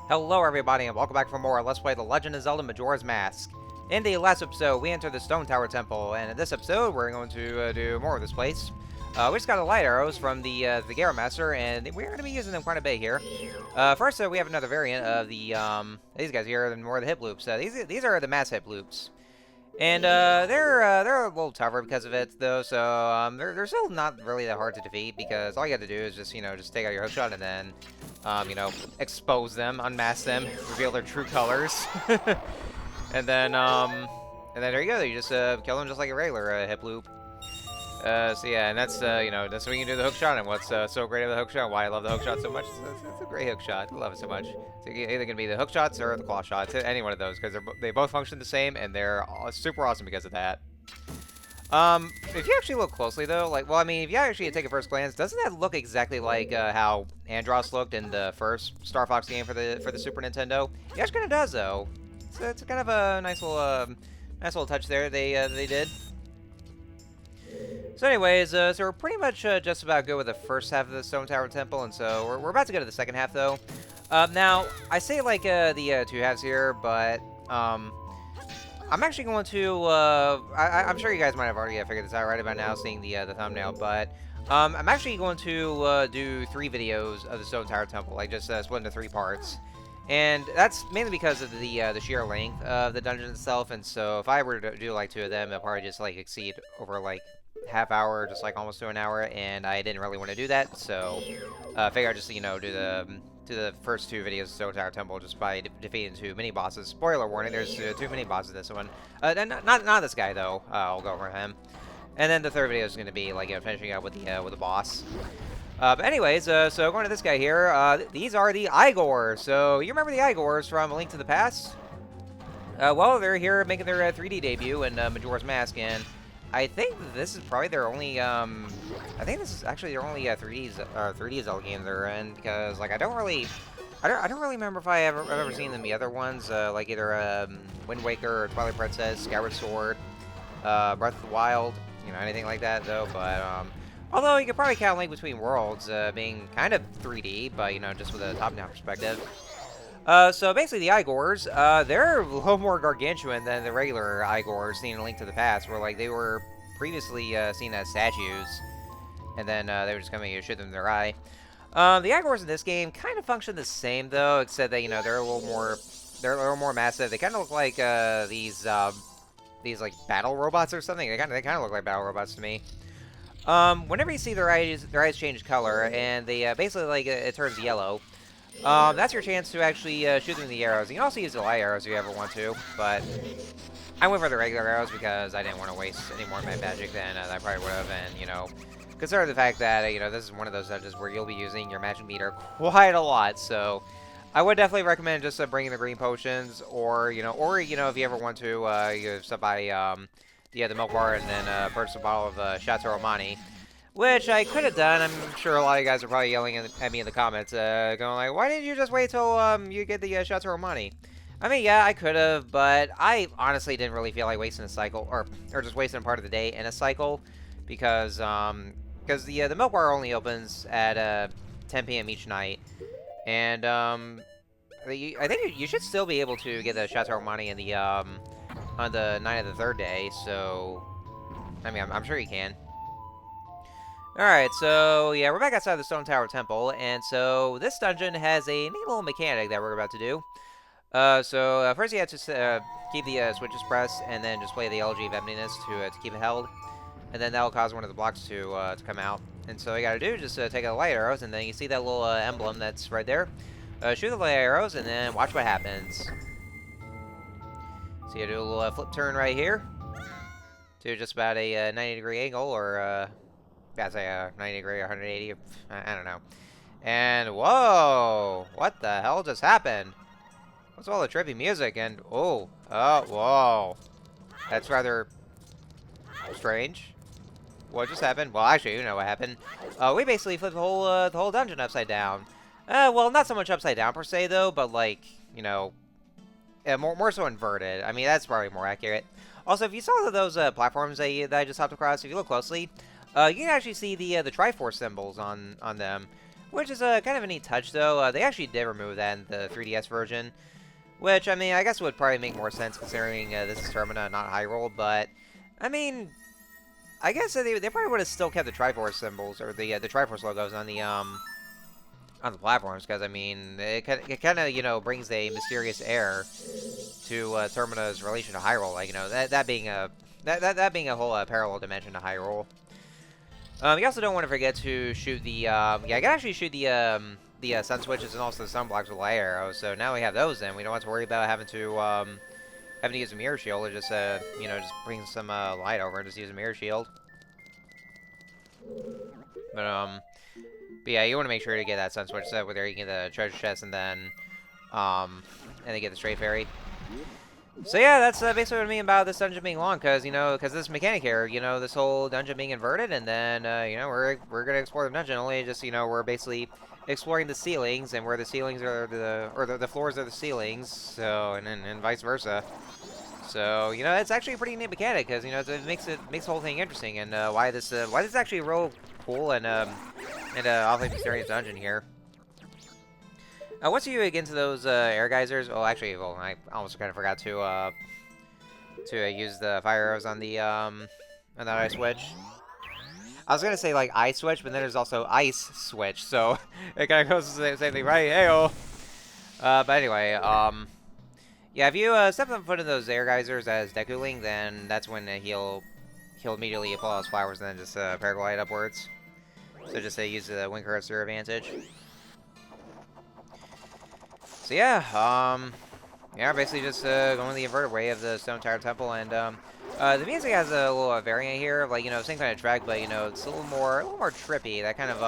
Hello everybody and welcome back for more Let's Play The Legend of Zelda Majora's Mask. In the last episode, we entered the Stone Tower Temple, and in this episode, we're going to do more of this place. We just got the light arrows from the Garo Master, and we're going to be using them quite a bit here. First, we have another variant of the, these guys here, more of the hip loops. These are the mass hip loops. And they're a little tougher because of it, though, so they're still not really that hard to defeat, because all you have to do is just, just take out your hookshot and then, expose them, unmask them, reveal their true colors. and then there you go, you just kill them just like a regular hip loop. So yeah, and that's, that's when you can do the hookshot, and what's so great about the hookshot, why I love the hookshot so much. It's a great hookshot. I love it so much. So either going to be the hookshots or the claw shots, any one of those, because they both function the same, and they're super awesome because of that. If you actually look closely, though, if you actually take a first glance, doesn't that look exactly like how Andros looked in the first Star Fox game for the Super Nintendo? Yeah, it kind of does, though. It's kind of a nice little touch there they did. So anyways, so we're pretty much just about good with the first half of the Stone Tower Temple, and so we're about to go to the second half, though. Now, I say like the two halves here, but I'm actually going to, I'm sure you guys might have already figured this out right about now, seeing the thumbnail, but I'm actually going to do 3 videos of the Stone Tower Temple, like just split into 3 parts. And that's mainly because of the sheer length of the dungeon itself, and so if I were to do like 2 of them, it'll probably just like exceed over like half hour, just like almost to an hour, and I didn't really want to do that, so I figured I'd just, do the first 2 videos of Stone Tower Temple just by defeating 2 mini-bosses. Spoiler warning, there's 2 mini-bosses in this one. Not this guy, though. I'll go over him. And then the third video is going to be, like, finishing up with the boss. But anyways, so going to this guy here, these are the Igors. So, you remember the Igors from A Link to the Past? Well, they're here making their 3D debut in Majora's Mask, and I think this is probably their only, I think this is actually their only 3D Zelda game they're in, because, like, I don't really remember if I've ever seen them the other ones, like either Wind Waker or Twilight Princess, Skyward Sword, Breath of the Wild, anything like that, though, but, although you could probably count Link Between Worlds being kind of 3D, but, just with a top-down perspective. So basically the Igors, they're a little more gargantuan than the regular Igors seen in A Link to the Past, where, like, they were previously seen as statues, and then they were just coming to shoot them in their eye. The Igors in this game kind of function the same, though, except that, they're a little more massive. They kind of look like these like battle robots or something. They kind of look like battle robots to me. Whenever you see their eyes change color, and they basically, like, it turns yellow. That's your chance to actually shoot them in the arrows. You can also use the light arrows if you ever want to, but I went for the regular arrows because I didn't want to waste any more magic than I probably would have, and, consider the fact that, this is one of those dungeons where you'll be using your magic meter quite a lot, so I would definitely recommend just bringing the green potions, or, if you ever want to, you stop by, the milk bar and then purchase a bottle of Chateau Romani. Which I could have done. I'm sure a lot of you guys are probably yelling at me in the comments, going like, why didn't you just wait till you get the Chateau Romani? I mean, yeah, I could have, but I honestly didn't really feel like wasting a cycle, or just wasting part of the day in a cycle, because the milk bar only opens at 10 p.m. each night, and I think you should still be able to get the Chateau Romani in the on the night of the 3rd day. So, I mean, I'm sure you can. Alright, so, yeah, we're back outside the Stone Tower Temple, and so this dungeon has a neat little mechanic that we're about to do. First you have to keep the switches pressed, and then just play the Elegy of Emptiness to keep it held, and then that'll cause one of the blocks to come out. And so all you gotta do is just take out the light arrows, and then you see that little emblem that's right there. Shoot the light arrows, and then watch what happens. So you do a little flip turn right here, to just about a 90-degree angle, or yeah, say 90 degree or 180, I don't know. And whoa, what the hell just happened? What's all the trippy music? And whoa, that's rather strange. What just happened? Well, actually, you know what happened. We basically flipped the whole dungeon upside down. Well, not so much upside down per se though, but like, more so inverted. I mean, that's probably more accurate. Also, if you saw those platforms that I just hopped across, if you look closely. You can actually see the Triforce symbols on them. which is kind of a neat touch, though. They actually did remove that in the 3DS version, which, I mean, I guess would probably make more sense considering this is Termina, not Hyrule, but, I mean, I guess they probably would have still kept the Triforce symbols, or the Triforce logos on the platforms, because, I mean, it kind of, you know, brings a mysterious air to Termina's relation to Hyrule, like, you know, that being a whole parallel dimension to Hyrule. You also don't want to forget to shoot the, yeah, I can actually shoot the sun switches and also the sun blocks with light arrows, so now we have those in. We don't have to worry about having to use a mirror shield, or just, you know, just bring some light over and just use a mirror shield. But yeah, you want to make sure to get that sun switch set where there you get the treasure chest and then get the stray fairy. So yeah, that's basically what I mean about this dungeon being long, because, you know, because this mechanic here, you know, this whole dungeon being inverted, and then, you know, we're gonna explore the dungeon, only just, you know, we're basically exploring the ceilings, and where the ceilings are the floors are the ceilings, so, and vice versa. So, you know, it's actually a pretty neat mechanic, because, you know, it makes the whole thing interesting, and why this is actually real cool and awfully mysterious dungeon here. Once you get into those air geysers, oh, actually, well, I almost kind of forgot to use the fire arrows on the on that ice switch. I was gonna say like ice switch, but then there's also ice switch, so it kind of goes the same thing, right? Heyo. But anyway, yeah, if you step on foot in those air geysers as Deku Link, then that's when he'll immediately pull out his flowers and then just paraglide upwards. So just use the Wind Currents to your advantage. So yeah, yeah, basically just going the inverted way of the Stone Tower Temple, and the music has a little variant here, like, you know, same kind of track, but, you know, it's a little more trippy. That kind of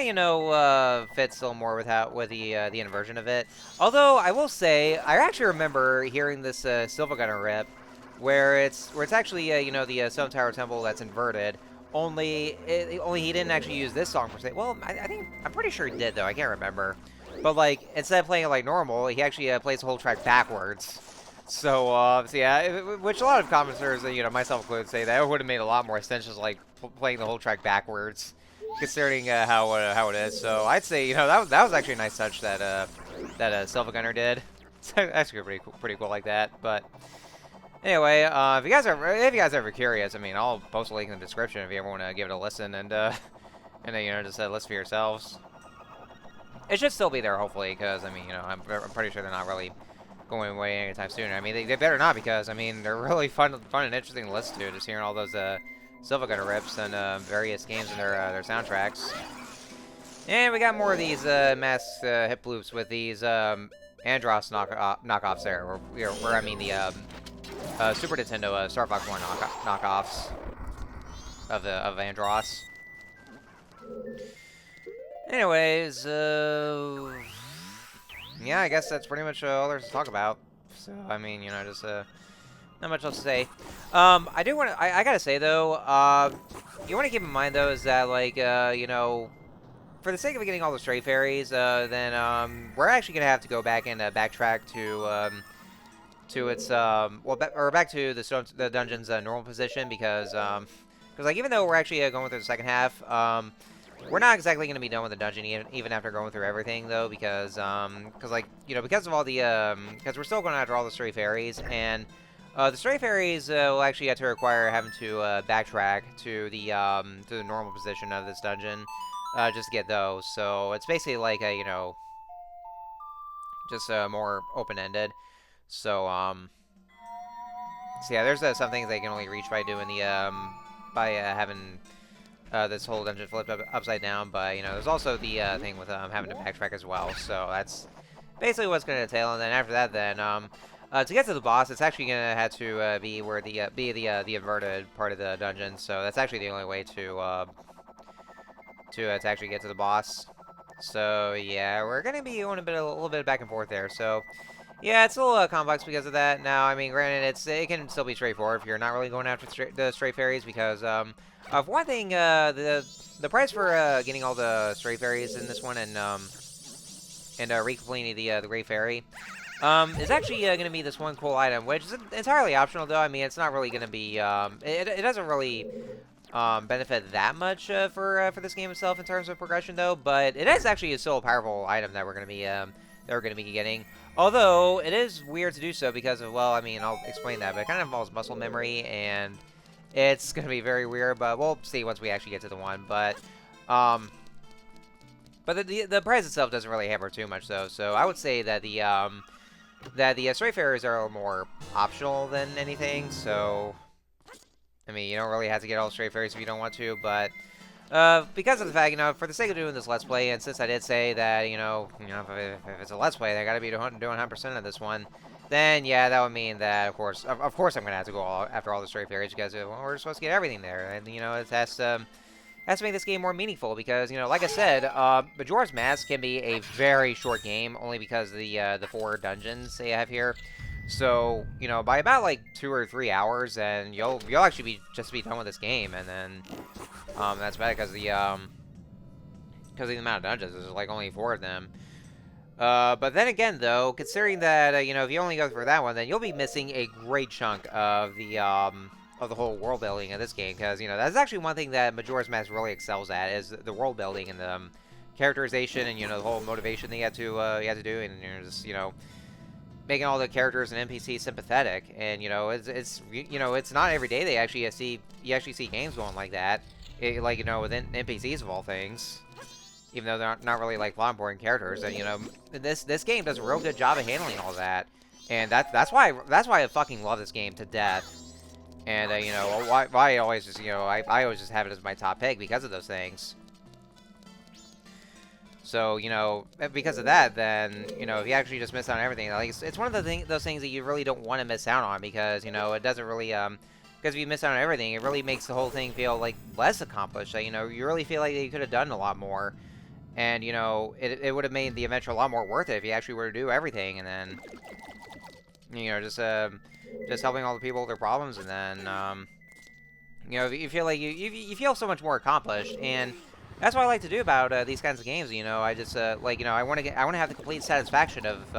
you know fits a little more with the inversion of it. Although I will say, I actually remember hearing this SilvaGunner rip, where it's actually you know, the Stone Tower Temple that's inverted. Only he didn't actually use this song per se. Well, I'm pretty sure he did, though. I can't remember. But, like, instead of playing it like normal, he actually plays the whole track backwards. So yeah, which a lot of commenters, you know, myself included, say that it would have made a lot more sense just, like, playing the whole track backwards, considering how it is. So I'd say, you know, that was actually a nice touch that SilvaGunner did. It's actually pretty cool like that. But anyway, if you guys are ever curious, I mean, I'll post a link in the description if you ever want to give it a listen, and you know, just listen for yourselves. It should still be there, hopefully, because, I mean, you know, I'm pretty sure they're not really going away anytime soon. I mean, they better not, because, I mean, they're really fun and interesting to listen to, just hearing all those SilvaGunner rips and various games and their soundtracks. And we got more of these mass hip loops with these Andross knockoffs there, where I mean the Super Nintendo Star Fox 1 knockoffs of Andross. Anyways, yeah, I guess that's pretty much all there's to talk about. So, I mean, you know, just not much else to say. I do want to, I gotta say though, you want to keep in mind though is that, like, you know, for the sake of getting all the stray fairies, then we're actually gonna have to go back and backtrack to its back to the dungeon's normal position, because like, even though we're actually going through the second half, we're not exactly going to be done with the dungeon even after going through everything, though, because like, you know, because of all the because we're still going after all the stray fairies, and the stray fairies will actually have to require having to backtrack to the normal position of this dungeon just to get those. So it's basically like a, you know, just more open-ended. So so yeah, there's some things they can only reach by doing the having this whole dungeon flipped upside down, but, you know, there's also the thing with having to backtrack as well. So that's basically what's going to entail. And then after that, then to get to the boss, it's actually going to have to be where the inverted part of the dungeon. So that's actually the only way to actually get to the boss. So yeah, we're going to be doing a little bit of back and forth there. So yeah, it's a little complex because of that. Now, I mean, granted, it can still be straightforward if you're not really going after the stray fairies, because for one thing, the price for getting all the stray fairies in this one and recompleting the Great Fairy is actually going to be this one cool item, which is entirely optional, though. I mean, it's not really going to be it doesn't really benefit that much for this game itself in terms of progression, though. But it is actually still a powerful item that we're gonna be getting. Although it is weird to do so because of, well, I mean, I'll explain that, but it kind of involves muscle memory, and it's gonna be very weird. But we'll see once we actually get to the one. But the prize itself doesn't really hamper too much, though. So I would say that the Stray Fairies are a little more optional than anything. So I mean, you don't really have to get all the Stray Fairies if you don't want to, but because of the fact, for the sake of doing this Let's Play, and since I did say that, if it's a Let's Play, they gotta be doing 100% of this one, then yeah, that would mean that, of course I'm gonna have to go after all the Stray Fairies, because we're supposed to get everything there, and, it has to make this game more meaningful, because, like I said, Majora's Mask can be a very short game, only because of the 4 dungeons they have here. So, by about like 2 or 3 hours, and you'll actually be done with this game, and then that's bad because the amount of dungeons. There's like only 4 of them. But then again, though, considering that if you only go for that one, then you'll be missing a great chunk of the whole world building of this game, because that's actually one thing that Majora's Mask really excels at, is the world building and the characterization, and the whole motivation that you have to do, and just making all the characters and NPCs sympathetic. And it's not every day they actually see games going like that, within NPCs of all things, even though they're not really like plot important characters. And this game does a real good job of handling all that, and that's why I fucking love this game to death. And why I always just I always just have it as my top pick because of those things. So, because of that, then, if you actually just miss out on everything, like, it's one of those things that you really don't want to miss out on, because, it doesn't really, because if you miss out on everything, it really makes the whole thing feel, like, less accomplished. Like, you really feel like you could have done a lot more, and, it would have made the adventure a lot more worth it if you actually were to do everything, and then, just helping all the people with their problems, and then, you feel like you feel so much more accomplished. And that's what I like to do about these kinds of games. I just I want to have the complete satisfaction of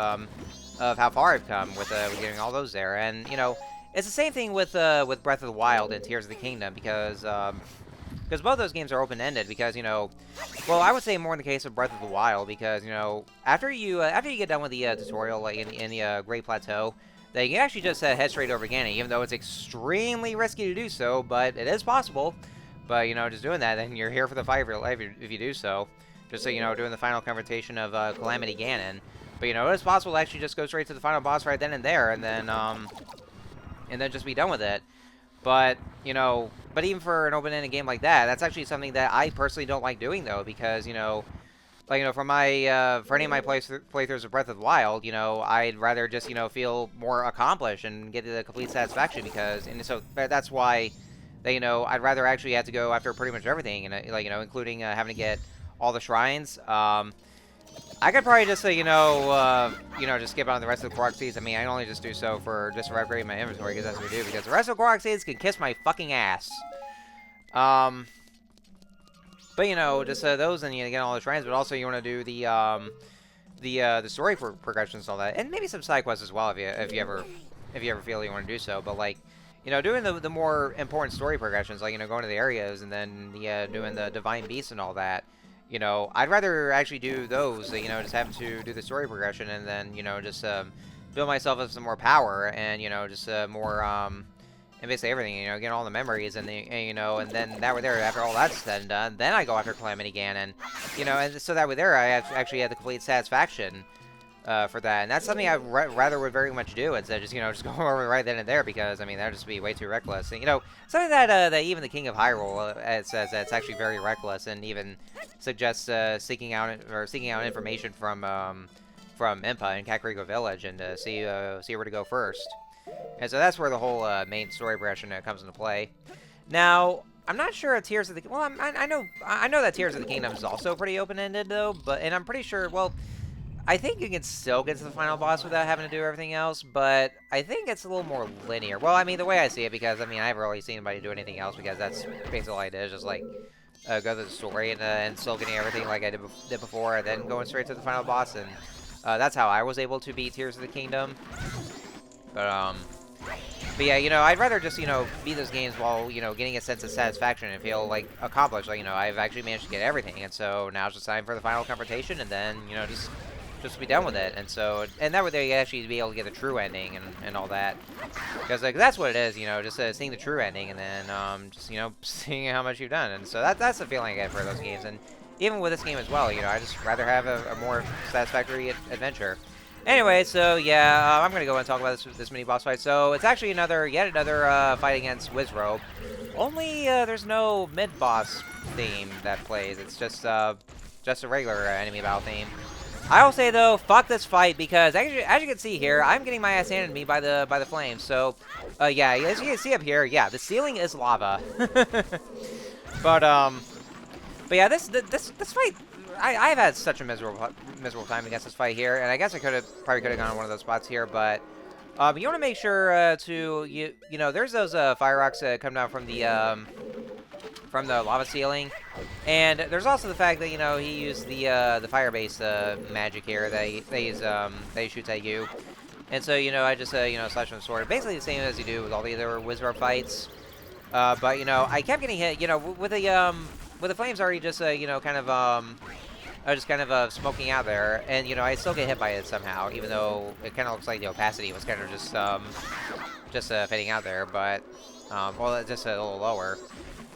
how far I've come with getting all those there. And it's the same thing with Breath of the Wild and Tears of the Kingdom, because both those games are open-ended. Because well, I would say more in the case of Breath of the Wild, because after you get done with the tutorial, like in the Great Plateau, then you can actually just head straight over Ganon, even though it's extremely risky to do so, but it is possible. But, just doing that, then you're here for the fight of your life if you do so. Just so, doing the final confrontation of Calamity Ganon. But, it is possible to actually just go straight to the final boss right then and there, and then just be done with it. But, but even for an open-ended game like that, that's actually something that I personally don't like doing, though, because, for my, for any of my playthroughs of Breath of the Wild, I'd rather just, feel more accomplished and get the complete satisfaction, because, and so that's why that, I'd rather actually have to go after pretty much everything, and including having to get all the shrines. I could probably just just skip on the rest of the Korok Seeds. I mean, I only just do so for upgrading my inventory, because that's what we do. Because the rest of the Korok Seeds can kiss my fucking ass. But just those, and get all the shrines. But also you want to do the story progressions and all that, and maybe some side quests as well if you ever feel you want to do so. But like, doing the more important story progressions, like, going to the areas, and then, doing the Divine Beasts and all that, I'd rather actually do those, just having to do the story progression, and then, just build myself up some more power, and, just more, and basically everything, get all the memories, and, and then that way there, after all that's said and done, then I go after Calamity Ganon, and so that way there, I actually had the complete satisfaction for that. And that's something I rather would very much do, instead of just go over right then and there, because I mean that'd just be way too reckless. And, something that even the King of Hyrule says that it's actually very reckless, and even suggests seeking out information from Impa in Kakariko Village, and see where to go first. And so that's where the whole main story progression comes into play. Now, I'm not sure if Tears of the... Well, I know that Tears of the Kingdom is also pretty open-ended, though, and I'm pretty sure... Well, I think you can still get to the final boss without having to do everything else, but I think it's a little more linear. Well, I mean, the way I see it, because, I mean, I haven't really seen anybody do anything else, because that's basically all I did, is just, like, go through the story and still getting everything like I did before, and then going straight to the final boss, and that's how I was able to beat Tears of the Kingdom. But, But yeah, I'd rather just, beat those games while, getting a sense of satisfaction and feel, like, accomplished. Like, I've actually managed to get everything. And so now it's just time for the final confrontation and then, just be done with it. And so, and that way they actually be able to get the true ending and all that. Because, like, that's what it is, just seeing the true ending and then, just, seeing how much you've done. And so that's the feeling I get for those games. And even with this game as well, I just rather have a more satisfactory adventure. Anyway, so yeah, I'm gonna go and talk about this mini boss fight. So it's actually yet another fight against Wizrobe. Only there's no mid boss theme that plays. It's just a regular enemy battle theme. I will say though, fuck this fight because actually, as you can see here, I'm getting my ass handed to me by the flames. So yeah, as you can see up here, yeah, the ceiling is lava. But yeah, this fight. I've had such a miserable time against this fight here, and I guess I probably could have gone on one of those spots here, but you want to make sure to there's those fire rocks that come down from the lava ceiling, and there's also the fact that he used the fire base magic here that he shoots at you, and so I just slash with the sword, basically the same as you do with all the other Wizard fights, but I kept getting hit with the flames already just kind of smoking out there, and I still get hit by it somehow, even though it kind of looks like the opacity was kind of just fading out there, but well, just a little lower.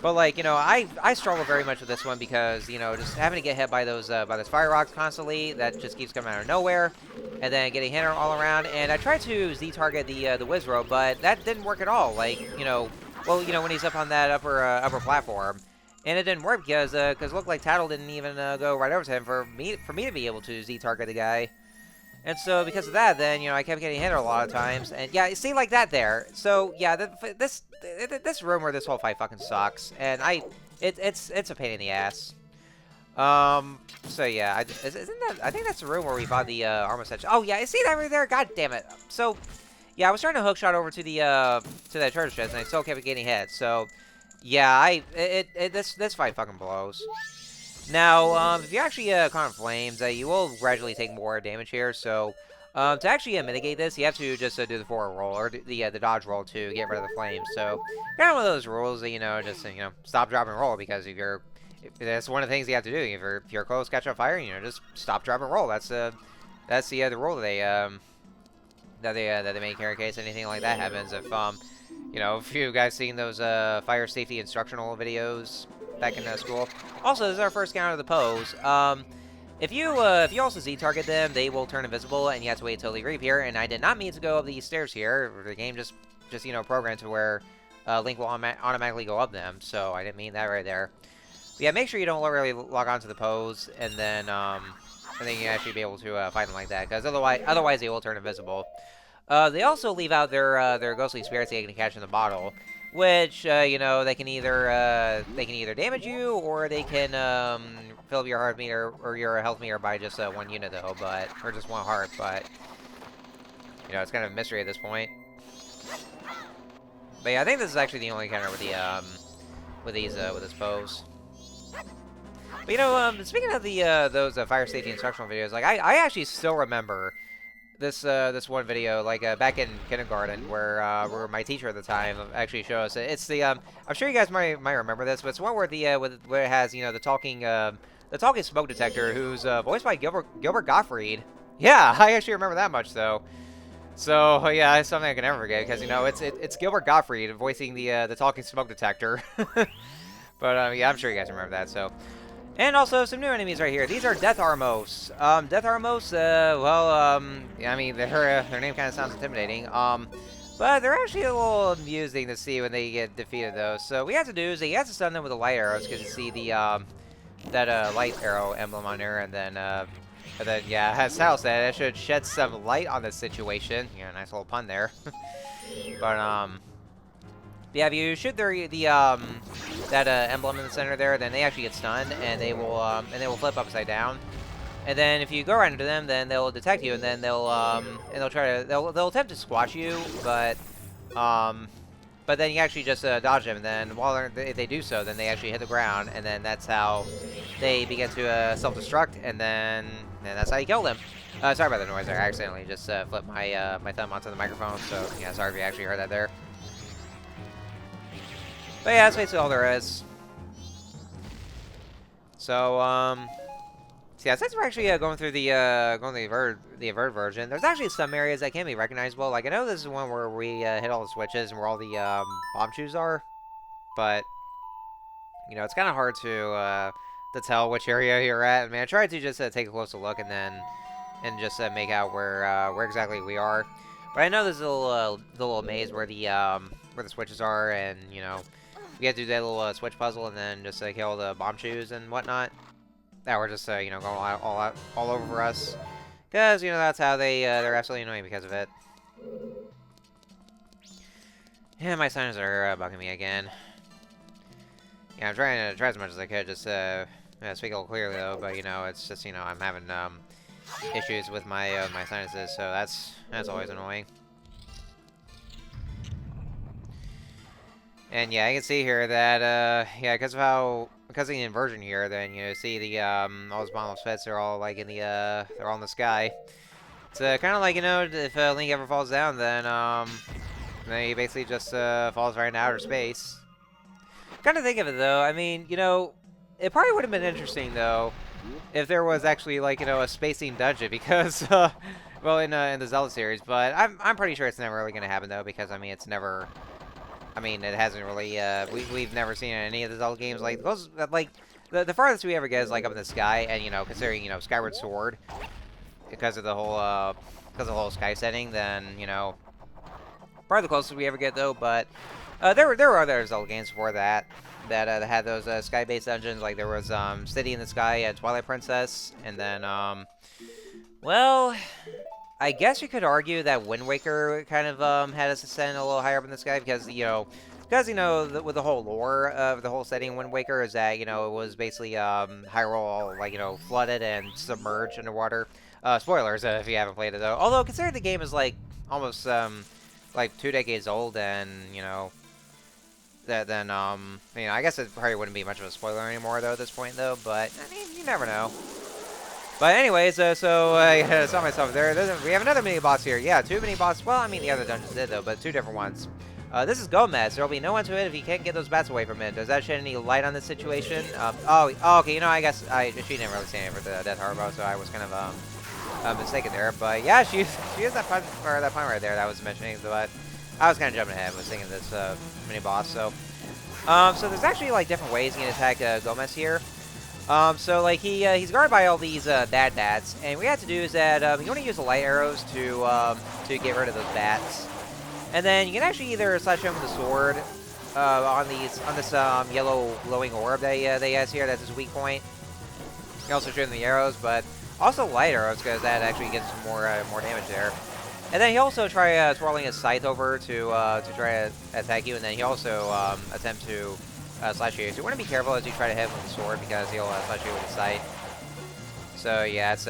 But like I struggle very much with this one because just having to get hit by those fire rocks constantly, that just keeps coming out of nowhere, and then getting hit all around. And I tried to Z-target the Wizrobe, but that didn't work at all. Like well when he's up on that upper platform. And it didn't work because it looked like Tattle didn't even go right over to him for me to be able to Z-target the guy. And so because of that, then I kept getting hit a lot of times. And yeah, see like that there. So yeah, this room where this whole fight fucking sucks, and it's a pain in the ass. So yeah, I think that's the room where we bought the armor section. Oh yeah, I see that right there. God damn it. So yeah, I was trying to hook shot over to that treasure chest, and I still kept getting hit. So. Yeah, this fight fucking blows. Now, if you actually Con Flames, you will gradually take more damage here. So, to actually mitigate this, you have to just do the forward roll or the dodge roll to get rid of the flames. So, kind of one of those rules that just stop, drop, and roll, because if that's one of the things you have to do. If you're close, catch on fire, just stop, drop, and roll. That's the rule that they make here in case anything like that happens. If you guys seen those fire safety instructional videos back in school. Also, this is our first counter of the pose. If you also Z-target them, they will turn invisible, and you have to wait until they reappear. And I did not mean to go up these stairs here. The game just programmed to where Link will automatically go up them. So I didn't mean that right there. But yeah, make sure you don't really log on to the pose, and then you actually be able to fight them like that, because otherwise they will turn invisible. They also leave out their ghostly spirits they can catch in the bottle, which they can either damage you, or they can fill up your heart meter or your health meter by just 1 unit though, or just 1 heart. But it's kind of a mystery at this point. But yeah, I think this is actually the only encounter with this pose. But speaking of those fire safety instructional videos, like I actually still remember this one video, like back in kindergarten, where my teacher at the time actually showed us. It's the I'm sure you guys might remember this, but it's one where where it has the talking smoke detector, who's voiced by Gilbert Gottfried. Yeah, I actually remember that much though. So yeah, it's something I can never forget, because it's Gilbert Gottfried voicing the talking smoke detector. But yeah, I'm sure you guys remember that. So. And also some new enemies right here. These are Death Armos. Death Armos, I mean, their name kind of sounds intimidating. But they're actually a little amusing to see when they get defeated, though. So what we have to do is you have to stun them with the light arrows, because you see the that light arrow emblem on there, and then yeah, as Sal said, it should shed some light on this situation. Yeah, nice little pun there. But yeah, if you shoot that emblem in the center there, then they actually get stunned, and they will flip upside down. And then if you go right into them, then they'll detect you, and then they'll attempt to squash you, but then you actually just dodge them. And then if they do so, then they actually hit the ground, and then that's how they begin to self-destruct, and then that's how you kill them. Sorry about the noise there. I accidentally just flipped my thumb onto the microphone, so yeah, sorry if you actually heard that there. But yeah, that's basically all there is. So, so yeah, since we're actually going through the invert version, there's actually some areas that can be recognizable. Like I know this is one where we hit all the switches and where all the bomb shoes are, but you know it's kind of hard to tell which area you're at. I mean, I tried to just take a closer look and just make out where exactly we are. But I know there's the little maze where the switches are, and you know we have to do that little switch puzzle and then just kill the bomb shoes and whatnot. That were just you know, going all over us, because you know that's how they're absolutely annoying because of it. Yeah, my sinuses are bugging me again. Yeah, I'm trying to try as much as I could, just speak a little clearly though. But you know, it's just, you know, I'm having issues with my my sinuses, so that's always annoying. And yeah, I can see here that yeah, because of the inversion here, then you know, see the all those bomb fits are all like in the they're all in the sky. It's kind of like, you know, if Link ever falls down, then he basically just falls right into outer space. Kind of think of it though. I mean, you know, it probably would have been interesting though if there was actually, like, you know, a space-themed dungeon, because well, in the Zelda series. But I'm pretty sure it's never really gonna happen though, because I mean it's never. I mean, it hasn't really, we've never seen it in any of the Zelda games. Like, those, like, the farthest we ever get is, like, up in the sky, and, you know, considering, you know, Skyward Sword, because of the whole sky setting, then, you know, probably the closest we ever get, though. But there were other Zelda games before that had those sky-based dungeons. Like, there was City in the Sky, Twilight Princess, and then well, I guess you could argue that Wind Waker kind of had us ascend a little higher up in the sky, because you know with the whole lore of the whole setting, Wind Waker is that, you know, it was basically Hyrule all, like, you know, flooded and submerged underwater. Spoilers if you haven't played it though. Although considering the game is like almost like 2 decades old, and you know then you know, I guess it probably wouldn't be much of a spoiler anymore though at this point though. But I mean, you never know. But anyways, so I saw myself there. We have another mini-boss here. Yeah, 2 mini-bosses. Well, I mean, the other dungeons did, though, but 2 different ones. This is Gomez. There will be no one to it if he can't get those bats away from it. Does that shed any light on this situation? Oh, okay, you know, I guess she didn't really say anything for the Death Harbor, so I was kind of mistaken there. But yeah, she is that point right there that I was mentioning, but I was kind of jumping ahead. I was thinking this mini-boss. So there's actually, like, different ways you can attack Gomez here. So, like, he's guarded by all these bad bats, and what you have to do is that you want to use the light arrows to get rid of those bats, and then you can actually either slash him with a sword on this yellow glowing orb that he has here. That's his weak point. You can also shoot him the arrows, but also light arrows, because that actually gets more damage there. And then he also try twirling his scythe over to try to attack you, and then he also attempt to slash you. So you want to be careful as you try to hit him with the sword, because he'll slash you with his scythe. So yeah, that's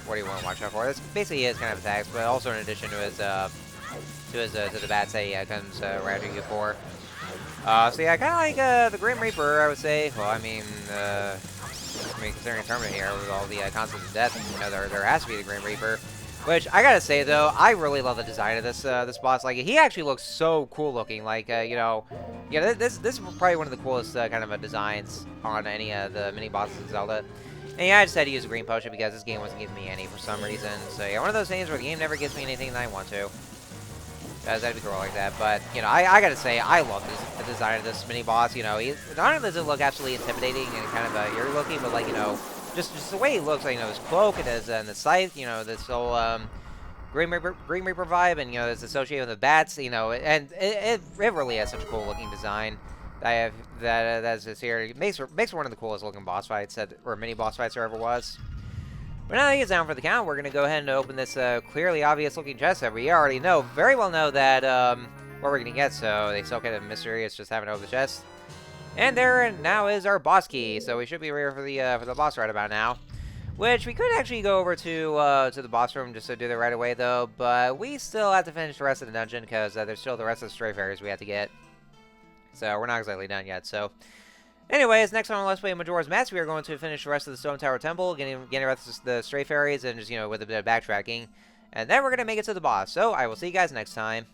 what you want to watch out for. That's basically his kind of attacks, but also in addition to his to the bats that he comes right after you for. So yeah, kind of like the Grim Reaper, I would say. Well, I mean considering Terminator here with all the concepts of death, you know, there has to be the Grim Reaper. Which I gotta say though, I really love the design of this boss. Like, he actually looks so cool looking. Like, you know, yeah, this is probably one of the coolest kind of designs on any of the mini bosses in Zelda. And yeah, I just had to use a green potion because this game wasn't giving me any for some reason. So yeah, one of those things where the game never gives me anything that I want to. That'd be cool like that. But you know, I gotta say, I love the design of this mini boss. You know, not only does it look absolutely intimidating and kind of eerie looking, but like, you know, just the way he looks, like, you know, his cloak and his and the scythe, you know, this whole Green Reaper vibe, and you know, it's associated with the bats, you know, and it really has such a cool looking design. That's just here. It makes one of the coolest looking boss fights or mini boss fights there ever was. But now that it's down for the count, we're gonna go ahead and open this clearly obvious looking chest that we already very well know that what we're gonna get. So they still kind of mystery. It's just having to open the chest. And there now is our boss key, so we should be ready for the boss right about now. Which we could actually go over to the boss room just to do that right away though, but we still have to finish the rest of the dungeon because there's still the rest of the stray fairies we have to get. So we're not exactly done yet. So, anyways, next on Let's Play Majora's Mask, we are going to finish the rest of the Stone Tower Temple, getting the rest of the stray fairies, and just, you know, with a bit of backtracking, and then we're gonna make it to the boss. So I will see you guys next time.